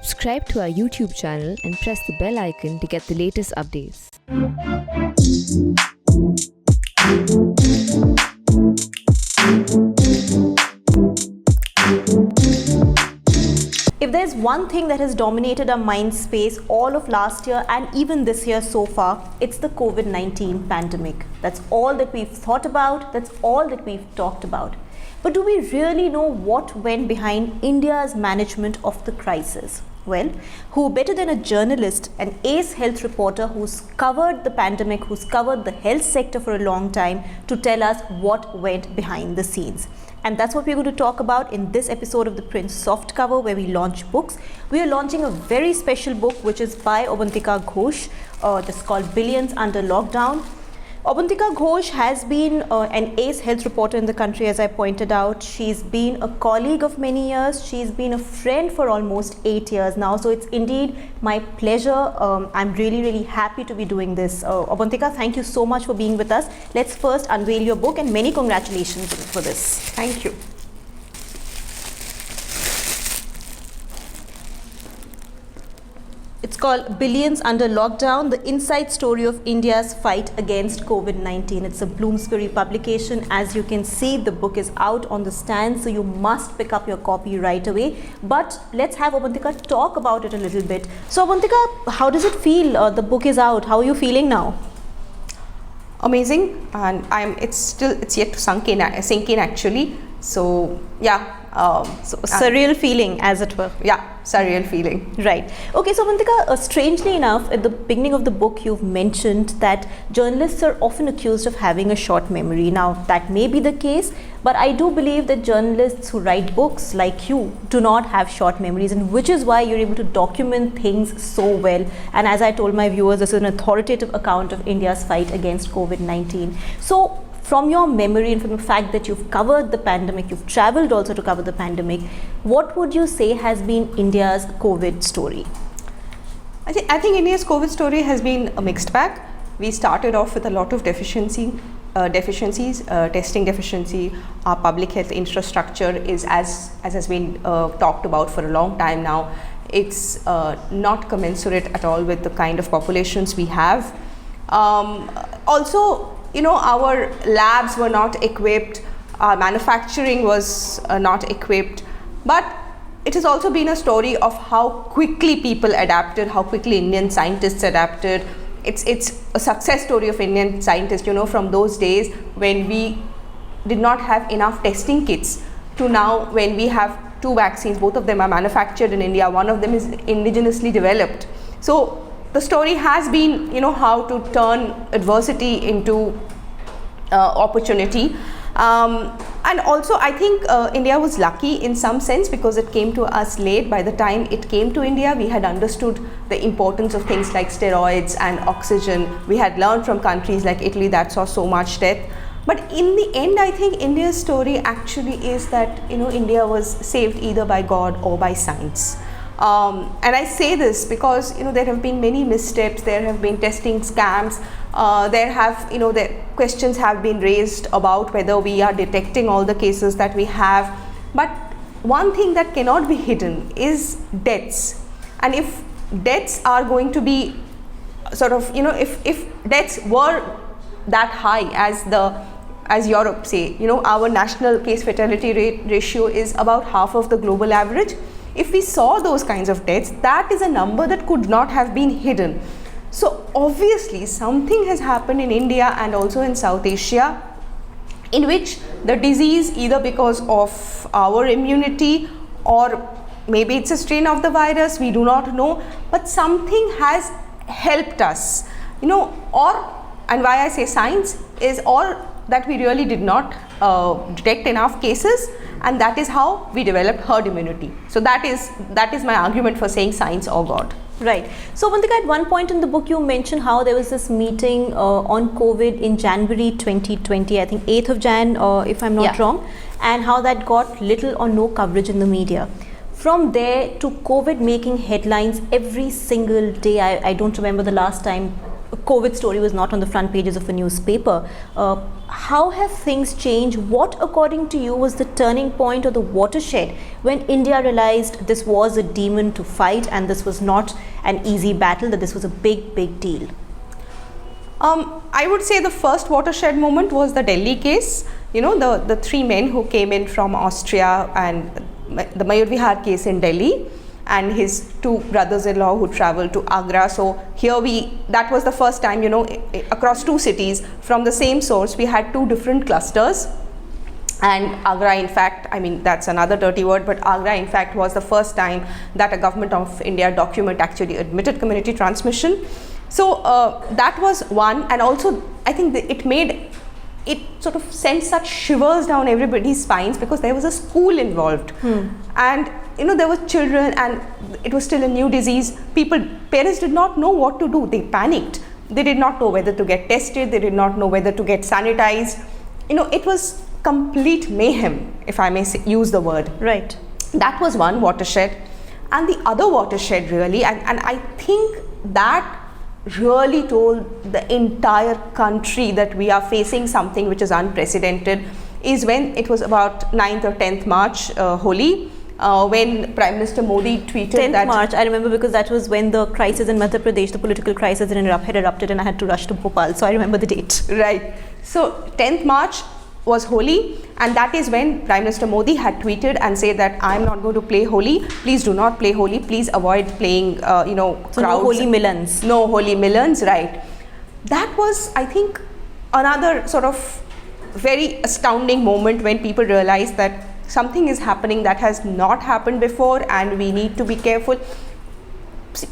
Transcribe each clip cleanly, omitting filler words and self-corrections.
Subscribe to our YouTube channel and press the bell icon to get the latest updates. If there's one thing that has dominated our mind space all of last year and even this year so far, it's the COVID-19 pandemic. That's all that we've thought about, that's all that we've talked about. But do we really know what went behind India's management of the crisis? Well, who better than a journalist, an ace health reporter who's covered the pandemic, who's covered the health sector for a long time, to tell us what went behind the scenes. And that's what we're going to talk about in this episode of the Prince Softcover, where we launch books. We are launching a very special book which is by Avantika Ghosh. It's called Billions Under Lockdown. Avantika Ghosh has been an ace health reporter in the country, as I pointed out. She's been a colleague of many years. She's been a friend for almost 8 years now. So it's indeed my pleasure. I'm really happy to be doing this. Avantika, thank you so much for being with us. Let's first unveil your book, and many congratulations for this. Thank you. It's called Billions Under Lockdown, the inside story of India's fight against COVID-19. It's a Bloomsbury publication. As you can see, the book is out on the stand, so you must pick up your copy right away. But let's have Avantika talk about it a little bit. So Avantika, how does it feel? The book is out. How are you feeling now? Amazing, and it's yet to sink in actually. So yeah. Surreal feeling, as it were. Yeah, surreal feeling. Right. Okay, so Avantika, strangely enough, at the beginning of the book, you've mentioned that journalists are often accused of having a short memory. Now, that may be the case, but I do believe that journalists who write books like you do not have short memories, and which is why you're able to document things so well. And as I told my viewers, this is an authoritative account of India's fight against COVID-19. So, from your memory and from the fact that you've covered the pandemic, you've traveled also to cover the pandemic, what would you say has been India's COVID story? I think India's COVID story has been a mixed bag. We started off with a lot of deficiencies, testing deficiency. Our public health infrastructure is, as has been talked about for a long time now, it's not commensurate at all with the kind of populations we have. Also, our labs were not equipped, our manufacturing was not equipped, but it has also been a story of how quickly people adapted, how quickly Indian scientists adapted. It's a success story of Indian scientists, from those days when we did not have enough testing kits to now when we have 2 vaccines. Both of them are manufactured in India, one of them is indigenously developed. So the story has been, how to turn adversity into opportunity. And also I think India was lucky in some sense because it came to us late. By the time it came to India, we had understood the importance of things like steroids and oxygen. We had learned from countries like Italy that saw so much death. But in the end, I think India's story actually is that, India was saved either by God or by science. And I say this because there have been many missteps, there have been testing scams, the questions have been raised about whether we are detecting all the cases that we have. But one thing that cannot be hidden is deaths. And if deaths are going to be if deaths were that high as Europe say, our national case fatality ratio is about half of the global average. If we saw those kinds of deaths, that is a number that could not have been hidden. So obviously something has happened in India and also in South Asia in which the disease, either because of our immunity or maybe it's a strain of the virus, we do not know, but something has helped us, and why I say science is all that we really did not detect enough cases, and that is how we developed herd immunity. So that is my argument for saying science or God. Right. So Avantika, at one point in the book you mentioned how there was this meeting on COVID in January 2020, I think 8th of Jan, if I'm not wrong, and how that got little or no coverage in the media. From there to COVID making headlines every single day, I don't remember the last time COVID story was not on the front pages of a newspaper. How have things changed? What, according to you, was the turning point or the watershed when India realized this was a demon to fight and this was not an easy battle, that this was a big, big deal? I would say the first watershed moment was the Delhi case. You know, the three men who came in from Austria, and the Mayur Vihar case in Delhi, and his two brothers-in-law who traveled to Agra. So that was the first time, you know, across two cities from the same source, we had two different clusters. And Agra, in fact, I mean, that's another dirty word, but Agra, in fact, was the first time that a Government of India document actually admitted community transmission. So that was one, and also I think it sort of sent such shivers down everybody's spines because there was a school involved, and you know, there were children, and it was still a new disease. Parents did not know what to do. They panicked. They did not know whether to get tested. They did not know whether to get sanitized. You know, it was complete mayhem, if I may use the word. Right. That was one watershed, and the other watershed really, and I think that really told the entire country that we are facing something which is unprecedented, is when it was about 9th or 10th March, Holi, when Prime Minister Modi tweeted 10th March, I remember, because that was when the crisis in Madhya Pradesh, the political crisis had erupted, and I had to rush to Bhopal, so I remember the date. Right. So 10th March was Holi, and that is when Prime Minister Modi had tweeted and said that I am not going to play Holi. Please do not play Holi. Please avoid playing, you know, so crowds. No Holi Millons. No Holi Millons, right. That was, I think, another sort of very astounding moment when people realized that something is happening that has not happened before, and we need to be careful.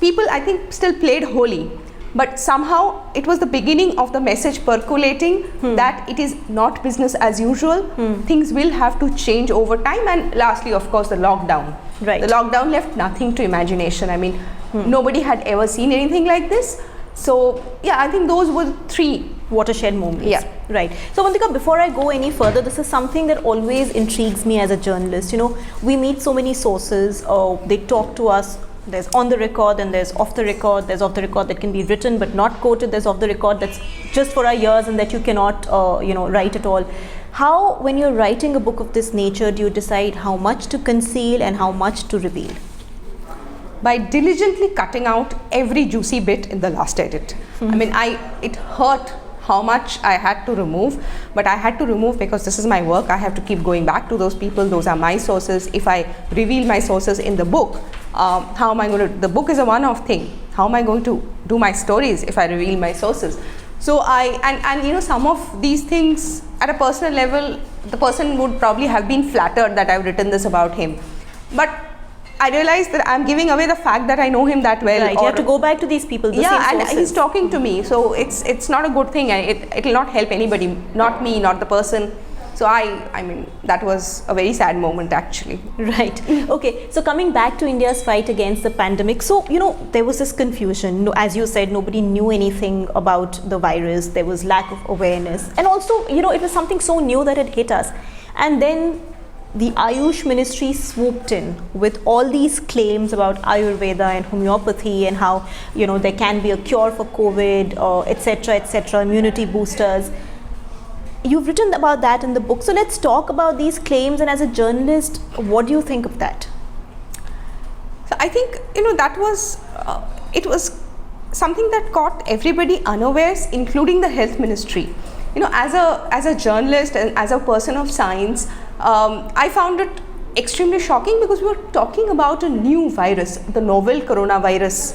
People, I think, still played Holi, but somehow it was the beginning of the message percolating that it is not business as usual. Things will have to change over time. And lastly, of course, the lockdown. Right. The lockdown left nothing to imagination. I mean, nobody had ever seen anything like this. So yeah, I think those were three watershed moments. Yeah. Right. So Avantika, before I go any further, this is something that always intrigues me as a journalist. You know, we meet so many sources, they talk to us. There's on the record and there's off the record. There's off the record that can be written but not quoted. There's off the record that's just for our ears and that you cannot, you know, write at all. How, when you're writing a book of this nature, do you decide how much to conceal and how much to reveal? By diligently cutting out every juicy bit in the last edit. I mean, it hurt how much I had to remove, but I had to remove because this is my work. I have to keep going back to those people. Those are my sources. If I reveal my sources in the book, how am I going to, the book is a one-off thing. How am I going to do my stories if I reveal my sources? So and you know, some of these things at a personal level, the person would probably have been flattered that I've written this about him. But I realized that I'm giving away the fact that I know him that well. Right, you have to go back to these people, the same sources. And he's talking to me, so it's not a good thing. It will not help anybody, not me, not the person. So I mean, that was a very sad moment actually. Right. Okay. So coming back to India's fight against the pandemic. So, you know, there was this confusion. As you said, nobody knew anything about the virus. There was lack of awareness. And also, you know, it was something so new that it hit us. And then the Ayush Ministry swooped in with all these claims about Ayurveda and homeopathy and how, you know, there can be a cure for COVID, etc., immunity boosters. You've written about that in the book. So let's talk about these claims, and as a journalist, what do you think of that? So I think, you know, that was, it was something that caught everybody unawares, including the health ministry. You know, as a journalist and as a person of science, I found it extremely shocking because we were talking about a new virus, the novel coronavirus,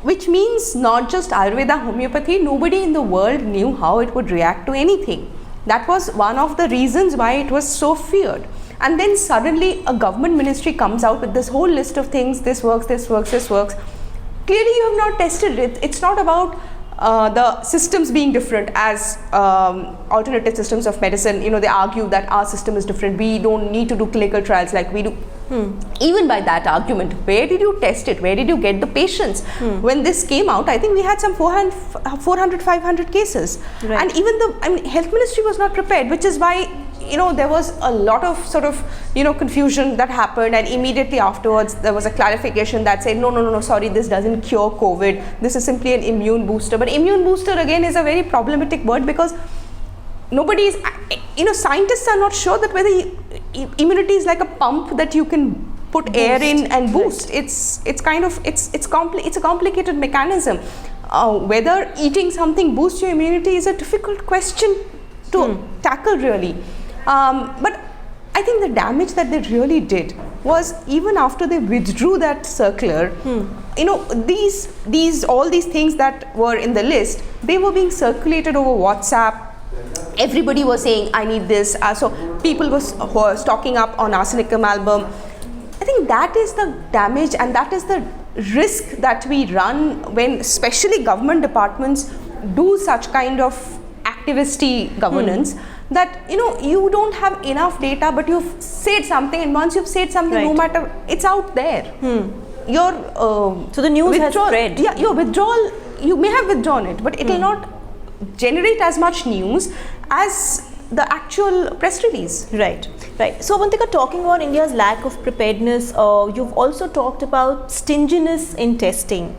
which means not just Ayurveda, homeopathy. Nobody in the world knew how it would react to anything. That was one of the reasons why it was so feared. And then suddenly a government ministry comes out with this whole list of things. This works, this works, this works. Clearly you have not tested it. It's not about the systems being different as alternative systems of medicine. You know, they argue that our system is different. We don't need to do clinical trials like we do. Even by that argument, where did you test it? Where did you get the patients? When this came out, I think we had some 400, 500 cases. Right. And even the health ministry was not prepared, which is why there was a lot of sort of, confusion that happened, and immediately afterwards there was a clarification that said, no, sorry, this doesn't cure COVID. This is simply an immune booster. But immune booster again is a very problematic word, because nobody is, scientists are not sure that whether immunity is like a pump that you can put boost. Air in and boost. Right. It's a complicated mechanism. Whether eating something boosts your immunity is a difficult question to tackle, really. But I think the damage that they really did was, even after they withdrew that circular, all these things that were in the list, they were being circulated over WhatsApp. Everybody was saying, I need this. So people were stocking up on arsenicum album. I think that is the damage, and that is the risk that we run when especially government departments do such kind of activisty governance, that you don't have enough data, but you've said something, and once you've said something, right, no matter, it's out there. Your so the news has spread. Yeah, your withdrawal, you may have withdrawn it, but it will not generate as much news as the actual press release. Right. So Avantika, talking about India's lack of preparedness, you've also talked about stinginess in testing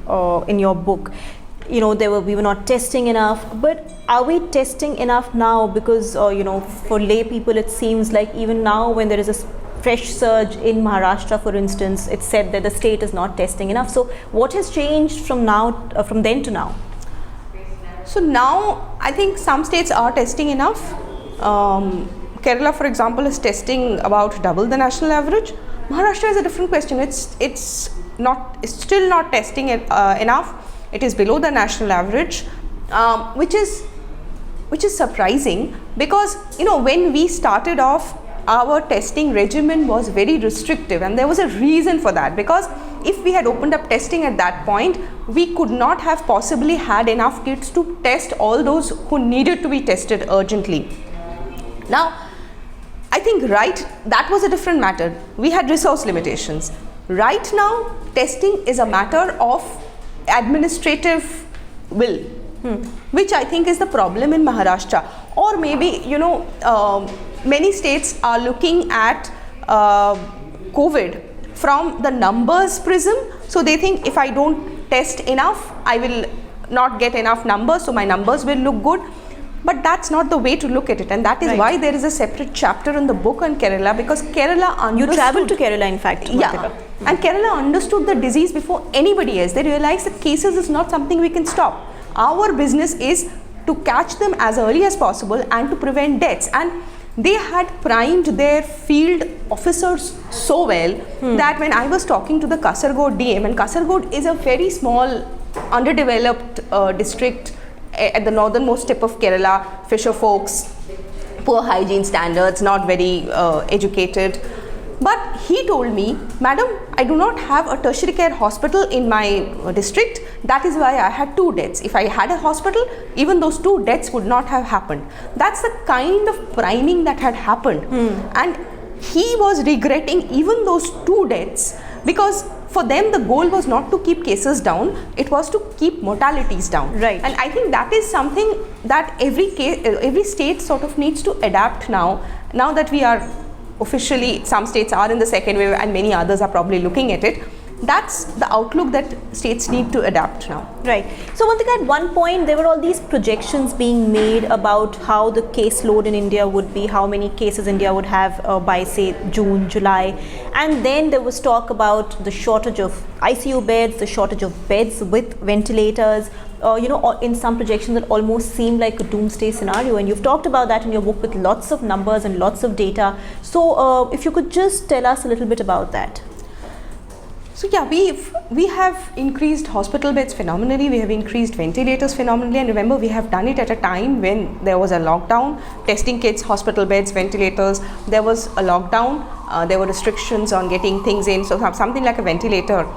in your book. We were not testing enough, but are we testing enough now? Because for lay people, it seems like even now, when there is a fresh surge in Maharashtra, for instance, it's said that the state is not testing enough. So what has changed from then to now? So now I think some states are testing enough. Kerala, for example, is testing about double the national average. Maharashtra is a different question. It's still not testing enough. It is below the national average, which is surprising, because when we started off, our testing regimen was very restrictive, and there was a reason for that, because if we had opened up testing at that point, we could not have possibly had enough kits to test all those who needed to be tested urgently. Now, I think that was a different matter. We had resource limitations. Right now, testing is a matter of administrative will, which I think is the problem in Maharashtra. Or maybe, many states are looking at COVID from the numbers prism. So they think, if I don't test enough, I will not get enough numbers, so my numbers will look good. But that's not the way to look at it, and that is why there is a separate chapter in the book on Kerala, because Kerala understood. You travelled to Kerala, in fact. Yeah, and Kerala understood the disease before anybody else. They realized that cases is not something we can stop. Our business is to catch them as early as possible and to prevent deaths. And they had primed their field officers so well that when I was talking to the Kasaragod DM, and Kasaragod is a very small, underdeveloped district at the northernmost tip of Kerala, fisher folks, poor hygiene standards, not very educated. But he told me, Madam, I do not have a tertiary care hospital in my district. That is why I had 2 deaths. If I had a hospital, even those 2 deaths would not have happened. That's the kind of priming that had happened. And he was regretting even those 2 deaths, because for them the goal was not to keep cases down, it was to keep mortalities down. Right. And I think that is something that every state sort of needs to adapt now that we are officially, some states are in the second wave and many others are probably looking at it. That's the outlook that states need to adapt now. Right. So Avantika, at one point there were all these projections being made about how the caseload in India would be, how many cases India would have by say June, July, and then there was talk about the shortage of ICU beds, the shortage of beds with ventilators. In some projections that almost seemed like a doomsday scenario, and you've talked about that in your book with lots of numbers and lots of data. So if you could just tell us a little bit about that. So yeah, we have increased hospital beds phenomenally, we have increased ventilators phenomenally, and remember, we have done it at a time when there was a lockdown, testing kits, hospital beds, ventilators, there was a lockdown, there were restrictions on getting things in, so something like a ventilator,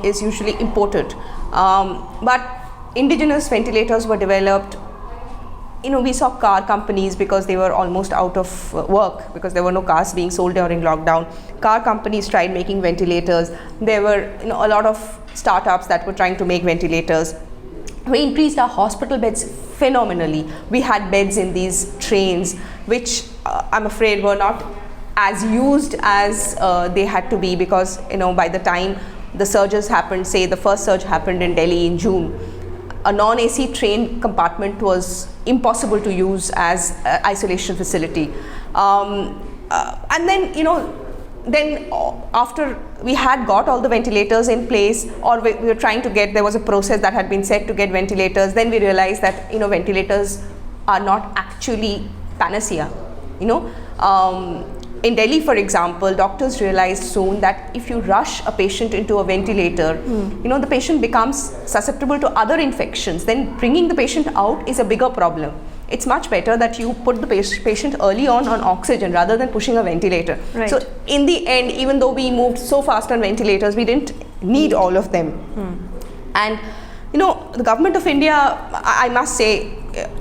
is usually imported. But indigenous ventilators were developed. We saw car companies, because they were almost out of work because there were no cars being sold during lockdown. Car companies tried making ventilators. There were a lot of startups that were trying to make ventilators. We increased our hospital beds phenomenally. We had beds in these trains, which I'm afraid were not as used as they had to be, because by the time the surges happened, say the first surge happened in Delhi in June, a non-AC train compartment was impossible to use as isolation facility. And then, then after we had got all the ventilators in place, or we were trying to get, there was a process that had been set to get ventilators, then we realized that, ventilators are not actually panacea, in Delhi, for example, doctors realized soon that if you rush a patient into a ventilator, the patient becomes susceptible to other infections. Then bringing the patient out is a bigger problem. It's much better that you put the patient early on oxygen rather than pushing a ventilator. Right. So in the end, even though we moved so fast on ventilators, we didn't need all of them. And the government of India, I must say,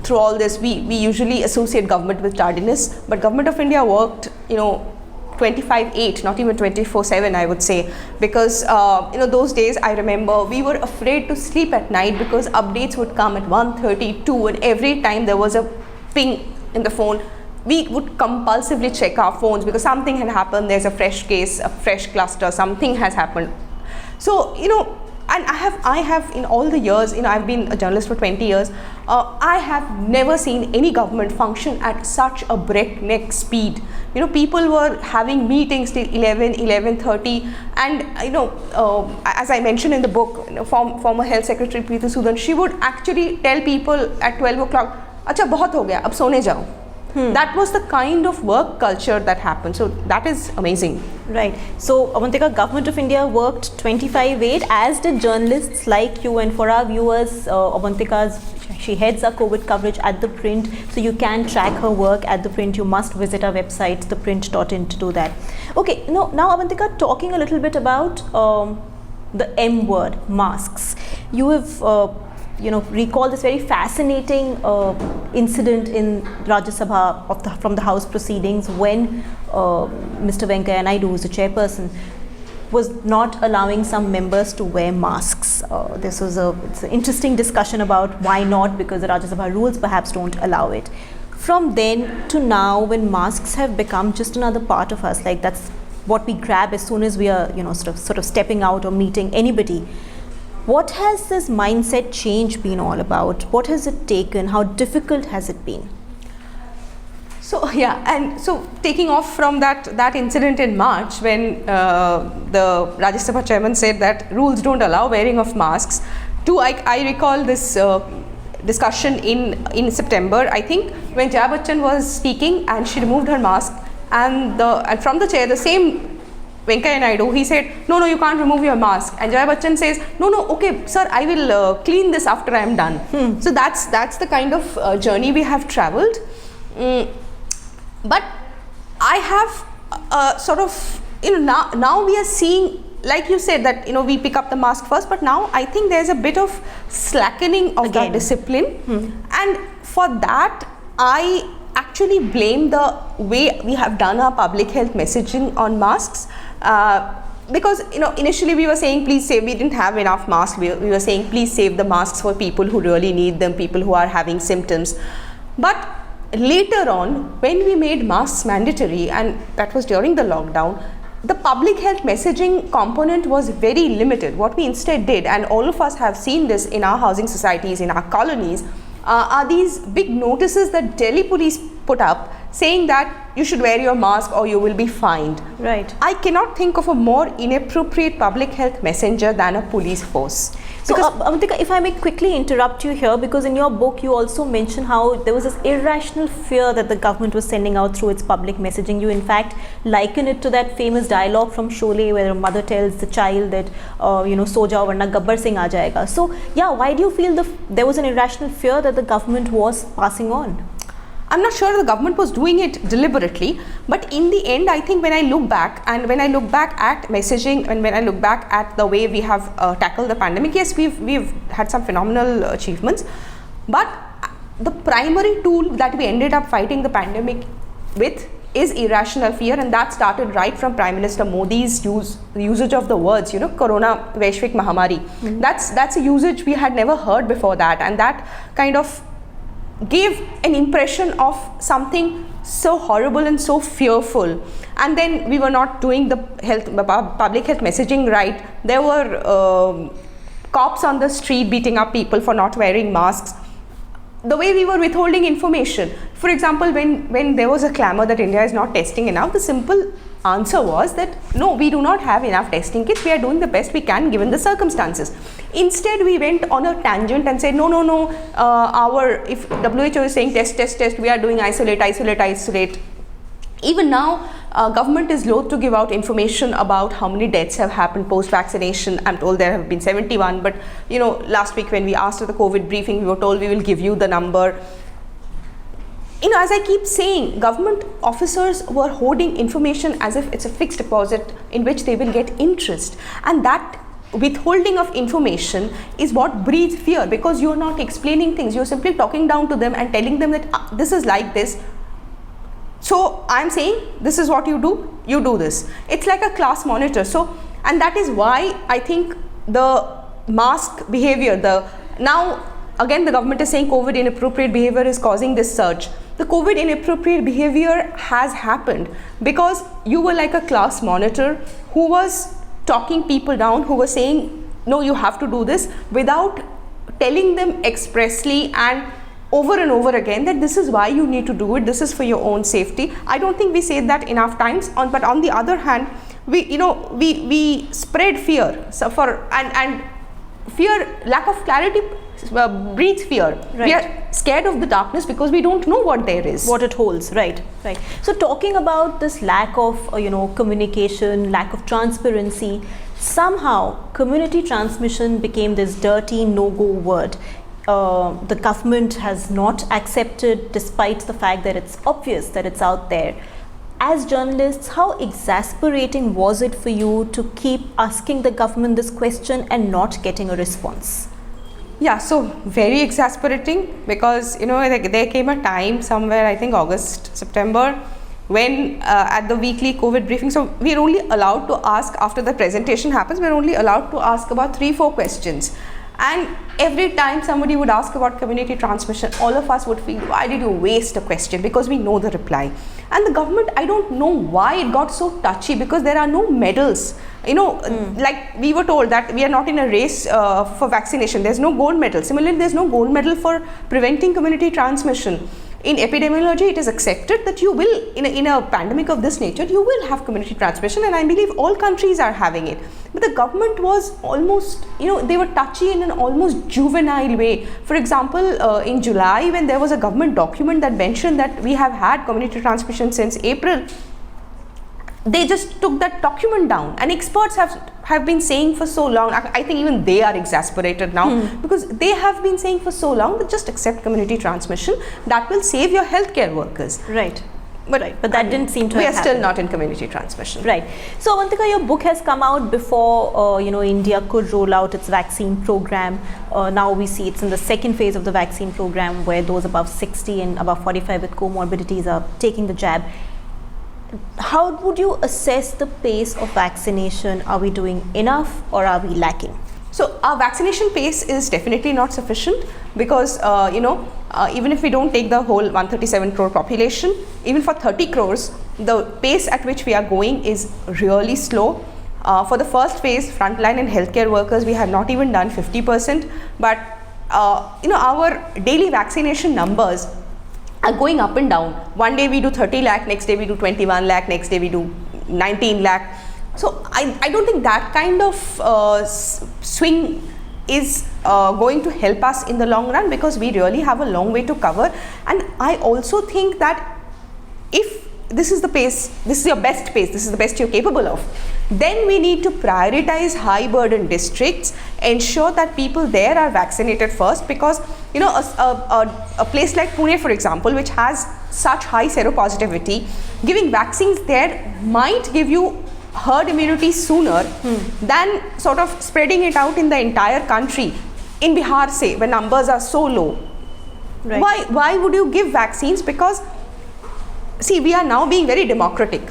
through all this, we usually associate government with tardiness, but government of India worked 25/8, not even 24/7, I would say, because those days I remember we were afraid to sleep at night because updates would come at 1:30, 2, and every time there was a ping in the phone, we would compulsively check our phones because something had happened, there's a fresh case, a fresh cluster, something has happened. So and I have in all the years, I've been a journalist for 20 years, I have never seen any government function at such a breakneck speed. People were having meetings till 11:30, and as I mentioned in the book, former Health Secretary Preeti Sudan, she would actually tell people at 12 o'clock, "Acha, bahut ho gaya, ab sone jao." That was the kind of work culture that happened. So that is amazing. Right. So Avantika, Government of India worked 25/8, as did journalists like you. And for our viewers, she heads our COVID coverage at The Print. So you can track her work at The Print. You must visit our website, theprint.in, to do that. Okay. Now Avantika, talking a little bit about the M word, masks. You have recall this very fascinating incident in Rajya Sabha from the House proceedings when Mr. Venkaiah Naidu, who's the chairperson, was not allowing some members to wear masks. It's an interesting discussion about why not, because the Rajya Sabha rules perhaps don't allow it. From then to now, when masks have become just another part of us, like that's what we grab as soon as we are sort of stepping out or meeting anybody. What has this mindset change been all about? What has it taken? How difficult has it been? So yeah, and so taking off from that incident in March when the Rajya Sabha chairman said that rules don't allow wearing of masks, I recall this discussion in September, I think, when Jaya Bachchan was speaking and she removed her mask, and from the chair, the same Venkaiah Naidu, he said, no, you can't remove your mask. And Jaya Bachchan says, no, okay, sir, I will clean this after I am done. So that's the kind of journey we have traveled. But I have sort of, now we are seeing, like you said, that, we pick up the mask first, but now I think there's a bit of slackening of that discipline. And for that, I actually blame the way we have done our public health messaging on masks. Because initially we were saying please save, we didn't have enough masks, we were saying please save the masks for people who really need them, people who are having symptoms. But later on, when we made masks mandatory, and that was during the lockdown, the public health messaging component was very limited. What we instead did, and all of us have seen this in our housing societies, in our colonies, are these big notices that Delhi police put up saying that you should wear your mask or you will be fined. Right. I cannot think of a more inappropriate public health messenger than a police force. So Avantika, if I may quickly interrupt you here, because in your book you also mention how there was this irrational fear that the government was sending out through its public messaging. You in fact liken it to that famous dialogue from Sholay where a mother tells the child that so jao warna Gabbar Singh aa jayega. So yeah, why do you feel there was an irrational fear that the government was passing on? I'm not sure the government was doing it deliberately, but in the end, I think when I look back at messaging, and when I look back at the way we have tackled the pandemic, yes, we've had some phenomenal achievements, but the primary tool that we ended up fighting the pandemic with is irrational fear, and that started right from Prime Minister Modi's usage of the words, Corona Vaishvik Mahamari. That's a usage we had never heard before that, and that kind of gave an impression of something so horrible and so fearful. And then we were not doing the public health messaging right. There were cops on the street beating up people for not wearing masks. The way we were withholding information. For example, when there was a clamor that India is not testing enough, the simple answer was that no, we do not have enough testing kits. We are doing the best we can given the circumstances. Instead, we went on a tangent and said no. If WHO is saying test, we are doing isolate. Even now, government is loath to give out information about how many deaths have happened post-vaccination. I'm told there have been 71, but last week when we asked at the COVID briefing, we were told we will give you the number. As I keep saying, government officers were hoarding information as if it's a fixed deposit in which they will get interest. And that withholding of information is what breeds fear, because you're not explaining things. You're simply talking down to them and telling them that this is like this. So I'm saying this is what you do this. It's like a class monitor. So, and that is why I think the mask behavior, now again the government is saying COVID inappropriate behavior is causing this surge. The COVID inappropriate behavior has happened because you were like a class monitor who was talking people down, who was saying no, you have to do this, without telling them expressly and over again that this is why you need to do it, this is for your own safety. I don't think we say that enough times. But on the other hand, we spread fear. So and fear, lack of clarity breeds fear. Right. We are scared of the darkness because we don't know what there is, what it holds. Right. So talking about this lack of communication, lack of transparency, somehow community transmission became this dirty no-go word. The government has not accepted, despite the fact that it's obvious that it's out there. As journalists, how exasperating was it for you to keep asking the government this question and not getting a response? Yeah, so very exasperating, because there came a time somewhere, I think August, September, when at the weekly COVID briefing, so we're only allowed to ask, after the presentation happens, we're only allowed to ask about 3-4 questions. And every time somebody would ask about community transmission, all of us would feel, why did you waste a question? Because we know the reply. And the government, I don't know why it got so touchy, because there are no medals. Like we were told that we are not in a race for vaccination. There's no gold medal. Similarly, there's no gold medal for preventing community transmission. In epidemiology, it is accepted that you will, in a pandemic of this nature, you will have community transmission, and I believe all countries are having it. But the government was almost, they were touchy in an almost juvenile way. For example, in July, when there was a government document that mentioned that we have had community transmission since April, they just took that document down, and experts have been saying for so long, I think even they are exasperated now, because they have been saying for so long that just accept community transmission, that will save your healthcare workers. Right. But that didn't seem to have happened. We are still not in community transmission. Right. So Avantika, your book has come out before India could roll out its vaccine program. Now we see it's in the second phase of the vaccine program, where those above 60 and above 45 with comorbidities are taking the jab. How would you assess the pace of vaccination? Are we doing enough or are we lacking? So our vaccination pace is definitely not sufficient, because even if we don't take the whole 137 crore population, even for 30 crores, the pace at which we are going is really slow. For the first phase, frontline and healthcare workers, we have not even done 50%. But our daily vaccination numbers are going up and down. One day we do 30 lakh, next day we do 21 lakh, next day we do 19 lakh. So I don't think that kind of swing is going to help us in the long run, because we really have a long way to cover. And I also think that if this is the pace, this is your best pace, this is the best you're capable of, then we need to prioritize high burden districts, ensure that people there are vaccinated first, because a place like Pune, for example, which has such high seropositivity, giving vaccines there might give you herd immunity sooner than sort of spreading it out in the entire country. In Bihar, say, when numbers are so low, right. Why would you give vaccines? Because see, we are now being very democratic.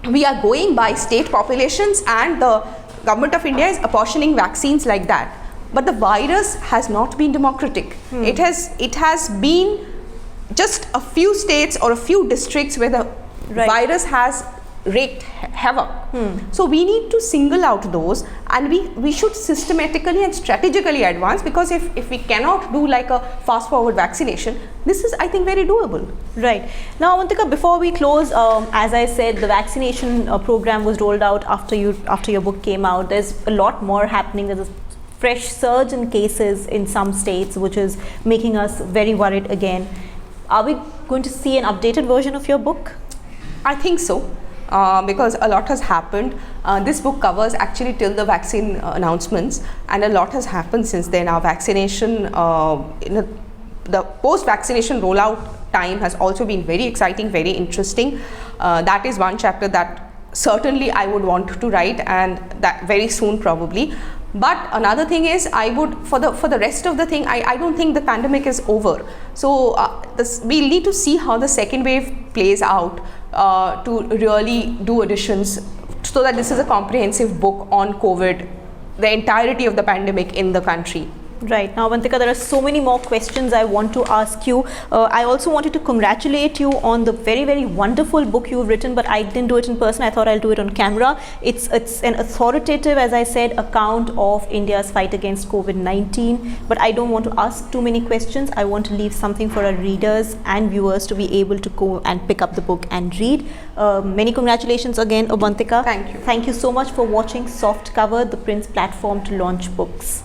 We are going by state populations, and the government of India is apportioning vaccines like that. But the virus has not been democratic. It has been just a few states or a few districts where the Right. virus has wreaked havoc. So we need to single out those, and we should systematically and strategically advance, because if we cannot do like a fast forward vaccination, this is, I think, very doable. Right. Now, Avantika, before we close, as I said, the vaccination program was rolled out after your book came out. There's a lot more happening. There's a fresh surge in cases in some states, which is making us very worried again. Are we going to see an updated version of your book? I think so, because a lot has happened. This book covers actually till the vaccine announcements, and a lot has happened since then. Our vaccination, the post-vaccination rollout time has also been very exciting, very interesting. That is one chapter that certainly I would want to write, and that very soon probably. But another thing is, I would, for the rest of the thing, I don't think the pandemic is over. So we'll need to see how the second wave plays out to really do additions, so that this is a comprehensive book on COVID, the entirety of the pandemic in the country. Right. Now, Avantika, there are so many more questions I want to ask you. I also wanted to congratulate you on the very, very wonderful book you've written, but I didn't do it in person. I thought I'll do it on camera. It's an authoritative, as I said, account of India's fight against COVID-19. But I don't want to ask too many questions. I want to leave something for our readers and viewers to be able to go and pick up the book and read. Many congratulations again, Avantika. Thank you. Thank you so much for watching Soft Cover, the Prince platform to launch books.